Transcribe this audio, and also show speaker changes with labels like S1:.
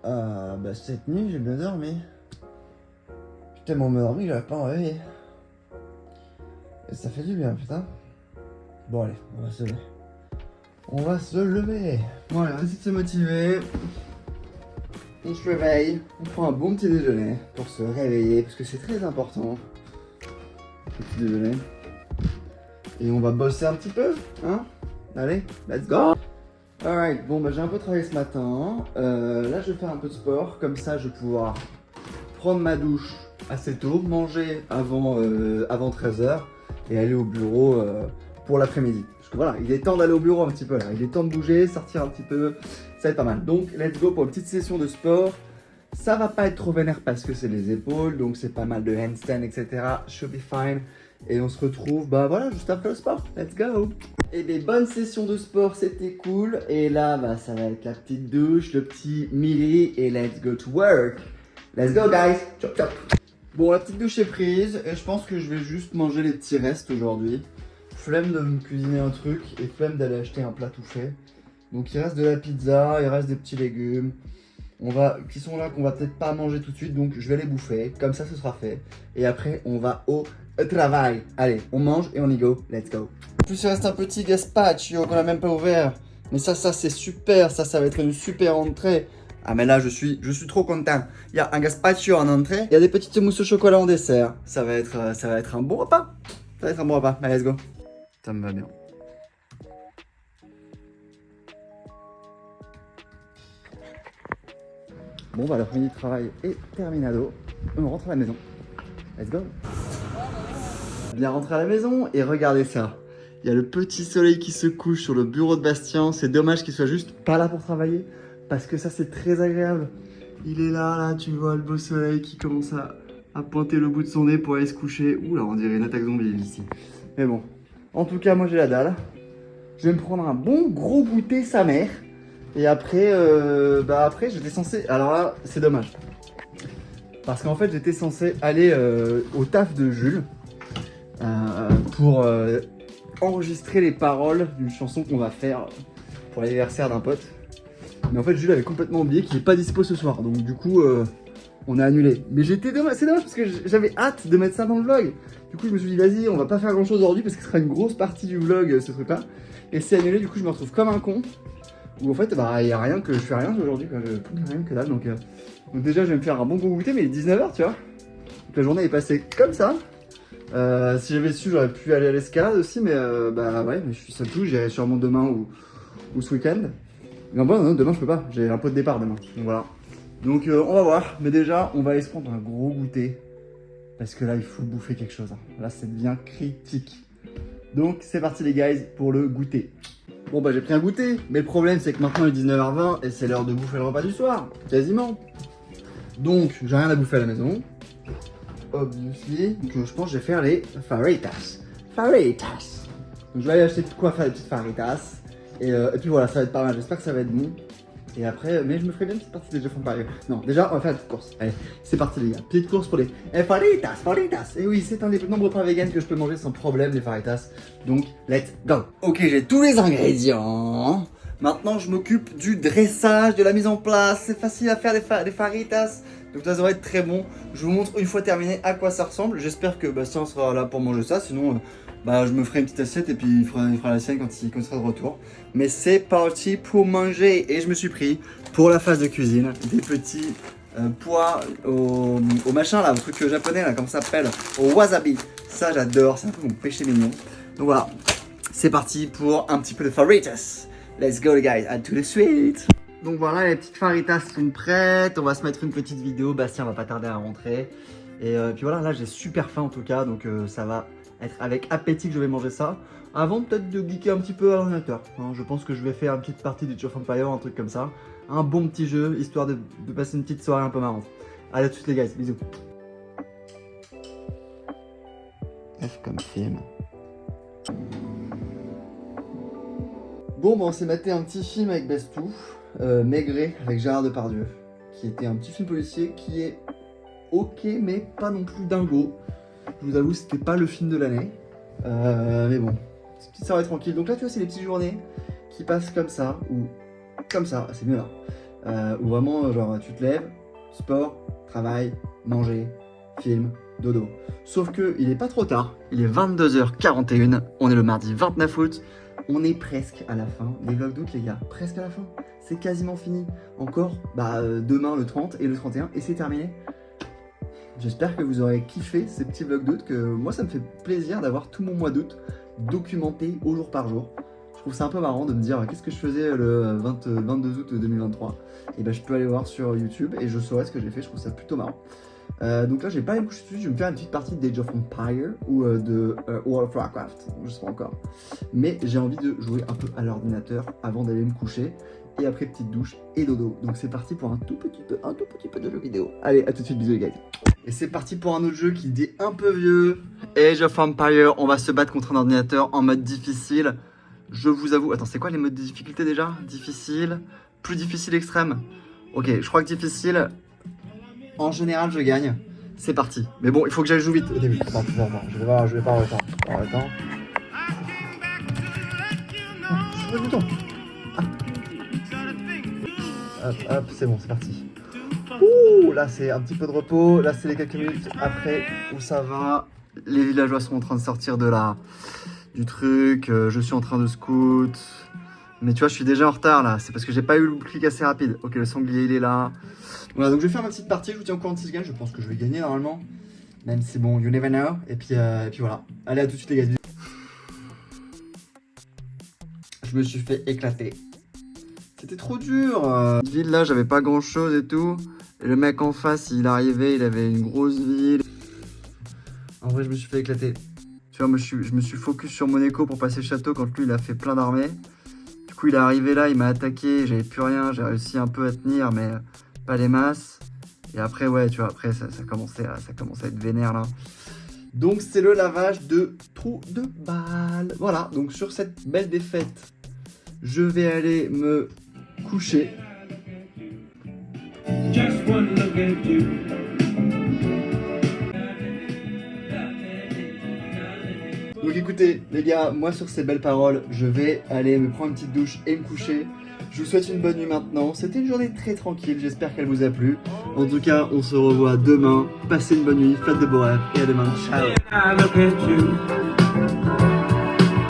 S1: Bah cette nuit j'ai bien dormi. J'ai tellement bien dormi que j'arrive pas à me réveiller. Et ça fait du bien putain. Bon allez, on va se lever. On va se lever. Bon allez, on essaie de se motiver. On se réveille, on prend un bon petit déjeuner pour se réveiller parce que c'est très important. Le petit déjeuner. Et on va bosser un petit peu, hein. Allez, let's go. Alright, bon bah j'ai un peu travaillé ce matin. Là je vais faire un peu de sport, comme ça je vais pouvoir prendre ma douche assez tôt, manger avant 13h et aller au bureau pour l'après-midi. Parce que voilà, il est temps d'aller au bureau un petit peu là, il est temps de bouger, sortir un petit peu, ça va être pas mal. Donc let's go pour une petite session de sport. Ça va pas être trop vénère parce que c'est les épaules, donc c'est pas mal de handstand, etc. Should be fine. Et on se retrouve, bah voilà, juste après le sport. Let's go. Et des bonnes sessions de sport, c'était cool. Et là, bah ça va être la petite douche, le petit mili et let's go to work. Let's go guys. Chop chop. Bon, la petite douche est prise et je pense que je vais juste manger les petits restes aujourd'hui. Flemme de me cuisiner un truc et flemme d'aller acheter un plat tout fait. Donc il reste de la pizza, il reste des petits légumes. Qui sont là qu'on va peut-être pas manger tout de suite, donc je vais les bouffer, comme ça ce sera fait. Et après on va au travail. Allez, on mange et on y go, let's go. En plus il reste un petit gazpacho qu'on a même pas ouvert. Mais ça c'est super, ça va être une super entrée. Ah mais là je suis trop content. Il y a un gazpacho en entrée, il y a des petites mousses au chocolat en dessert. Ça va être un bon repas. Ça va être un bon repas, allez let's go. Ça me va bien. Bon bah l'après-midi de travail est terminado, on rentre à la maison. Let's go. Bien rentrer à la maison et regardez ça. Il y a le petit soleil qui se couche sur le bureau de Bastien. C'est dommage qu'il soit juste pas là pour travailler parce que ça c'est très agréable. Il est là, tu vois le beau soleil qui commence à pointer le bout de son nez pour aller se coucher. Ouh là on dirait une attaque zombie ici. Mais bon, en tout cas moi j'ai la dalle. Je vais me prendre un bon gros goûter sa mère. Et après, après j'étais censé... Alors là, c'est dommage. Parce qu'en fait, j'étais censé aller au taf de Jules pour enregistrer les paroles d'une chanson qu'on va faire pour l'anniversaire d'un pote. Mais en fait, Jules avait complètement oublié qu'il n'est pas dispo ce soir. Donc du coup, on a annulé. Mais c'est dommage parce que j'avais hâte de mettre ça dans le vlog. Du coup, je me suis dit, vas-y, on va pas faire grand chose aujourd'hui parce que ce sera une grosse partie du vlog, ce truc-là. Et c'est annulé, du coup, je me retrouve comme un con. Où en fait, bah, y a rien que je fais rien aujourd'hui, quoi. Rien que dalle. Donc déjà, je vais me faire un bon gros goûter, mais il est 19h, tu vois. Donc la journée est passée comme ça. Si j'avais su, j'aurais pu aller à l'escalade aussi, mais bah ouais, mais je suis seul tout. J'irai sûrement demain ou ce week-end. Mais non, demain je peux pas. J'ai un pot de départ demain. Donc voilà. Donc on va voir. Mais déjà, on va aller se prendre un gros goûter. Parce que là, il faut bouffer quelque chose. Hein. Là, ça devient critique. Donc c'est parti les guys pour le goûter. Bon bah j'ai pris un goûter, mais le problème c'est que maintenant il est 19h20 et c'est l'heure de bouffer le repas du soir, quasiment. Donc j'ai rien à bouffer à la maison, obviously. Donc je pense que je vais faire les faritas. Faritas. Donc je vais aller acheter de quoi faire des petites faritas. Et puis voilà, ça va être pas mal, j'espère que ça va être bon. Et après, mais je me ferai bien une petite partie déjà pareil. Non, déjà on va faire une petite course. Allez, c'est parti les gars, petite course pour les faritas, faritas. Et oui, c'est un des nombreux plats vegan que je peux manger sans problème, les faritas. Donc, let's go. Ok, j'ai tous les ingrédients. Maintenant, je m'occupe du dressage, de la mise en place. C'est facile à faire des faritas. Donc ça va être très bon. Je vous montre une fois terminé à quoi ça ressemble. J'espère que Bastien sera là pour manger ça. Sinon, je me ferai une petite assiette et puis il fera la sienne quand il sera de retour. Mais c'est parti pour manger. Et je me suis pris pour la phase de cuisine des petits pois au machin là, au truc japonais là, comment ça s'appelle, au wasabi. Ça j'adore, c'est un peu mon péché mignon. Donc voilà, c'est parti pour un petit peu de faritas. Let's go les guys, à tout de suite. Donc voilà, les petites faritas sont prêtes. On va se mettre une petite vidéo. Bastien va pas tarder à rentrer. Et puis voilà, là j'ai super faim en tout cas. Donc ça va être avec appétit que je vais manger ça. Avant peut-être de geeker un petit peu à l'ordinateur. Hein, je pense que je vais faire une petite partie du Age of Empires, un truc comme ça. Un bon petit jeu, histoire de passer une petite soirée un peu marrante. Allez à tous les guys, bisous. F comme film. Bon, on s'est maté un petit film avec Bastou, Maigret, avec Gérard Depardieu, qui était un petit film policier qui est ok, mais pas non plus dingo. Je vous avoue, c'était pas le film de l'année, mais bon, c'est petite soirée tranquille. Donc là, tu vois, c'est les petites journées qui passent comme ça, ou comme ça, c'est mieux là. où vraiment, genre, tu te lèves, sport, travail, manger, film, dodo. Sauf que il est pas trop tard, il est 22h41, on est le mardi 29 août, on est presque à la fin des vlogs d'août les gars, presque à la fin, c'est quasiment fini. Encore demain le 30 et le 31 et c'est terminé. J'espère que vous aurez kiffé ces petits vlogs d'août, que moi ça me fait plaisir d'avoir tout mon mois d'août documenté au jour par jour. Je trouve ça un peu marrant de me dire qu'est-ce que je faisais le 22 août 2023. Et ben je peux aller voir sur YouTube et je saurai ce que j'ai fait, je trouve ça plutôt marrant. Donc là, je vais pas aller me coucher dessus, je vais me faire une petite partie d'Age of Empire ou de World of Warcraft, je sais pas encore. Mais j'ai envie de jouer un peu à l'ordinateur avant d'aller me coucher. Et après, petite douche et dodo. Donc c'est parti pour un tout petit peu de jeu vidéo. Allez, à tout de suite, bisous les gars. Et c'est parti pour un autre jeu qui est un peu vieux. Age of Empire, on va se battre contre un ordinateur en mode difficile. Je vous avoue, attends, c'est quoi les modes de difficulté déjà? Difficile, plus difficile, extrême. Ok, je crois que difficile... En général, je gagne. C'est parti. Mais bon, il faut que j'aille jouer vite au début. Attends, je vais pas avoir le temps. Je veux le bouton. Hop, c'est bon, c'est parti. Ouh, là, c'est un petit peu de repos. Là, c'est les quelques minutes après où ça va. Les villageois sont en train de sortir du truc. Je suis en train de scout. Mais tu vois, je suis déjà en retard là. C'est parce que j'ai pas eu le clic assez rapide. Ok, le sanglier, il est là. Voilà, donc je vais faire ma petite partie, je vous tiens au courant de 6 games, je pense que je vais gagner normalement. Même si bon, you never know. Et puis voilà. Allez, à tout de suite les gars. Je me suis fait éclater. C'était trop dur. Ville là, j'avais pas grand chose et tout. Et le mec en face, il arrivait, il avait une grosse ville. En vrai, je me suis fait éclater. Tu vois, moi je me suis focus sur Monaco pour passer le château quand lui il a fait plein d'armées. Du coup, il est arrivé là, il m'a attaqué, j'avais plus rien, j'ai réussi un peu à tenir, mais pas les masses. Et après, ouais, tu vois, après, ça commençait à être vénère, là. Donc, c'est le lavage de trous de balles. Voilà, donc sur cette belle défaite, je vais aller me coucher. Just one look at you. Donc écoutez, les gars, moi sur ces belles paroles, je vais aller me prendre une petite douche et me coucher. Je vous souhaite une bonne nuit maintenant. C'était une journée très tranquille, j'espère qu'elle vous a plu. En tout cas, on se revoit demain. Passez une bonne nuit, faites de beaux rêves et à demain. Ciao.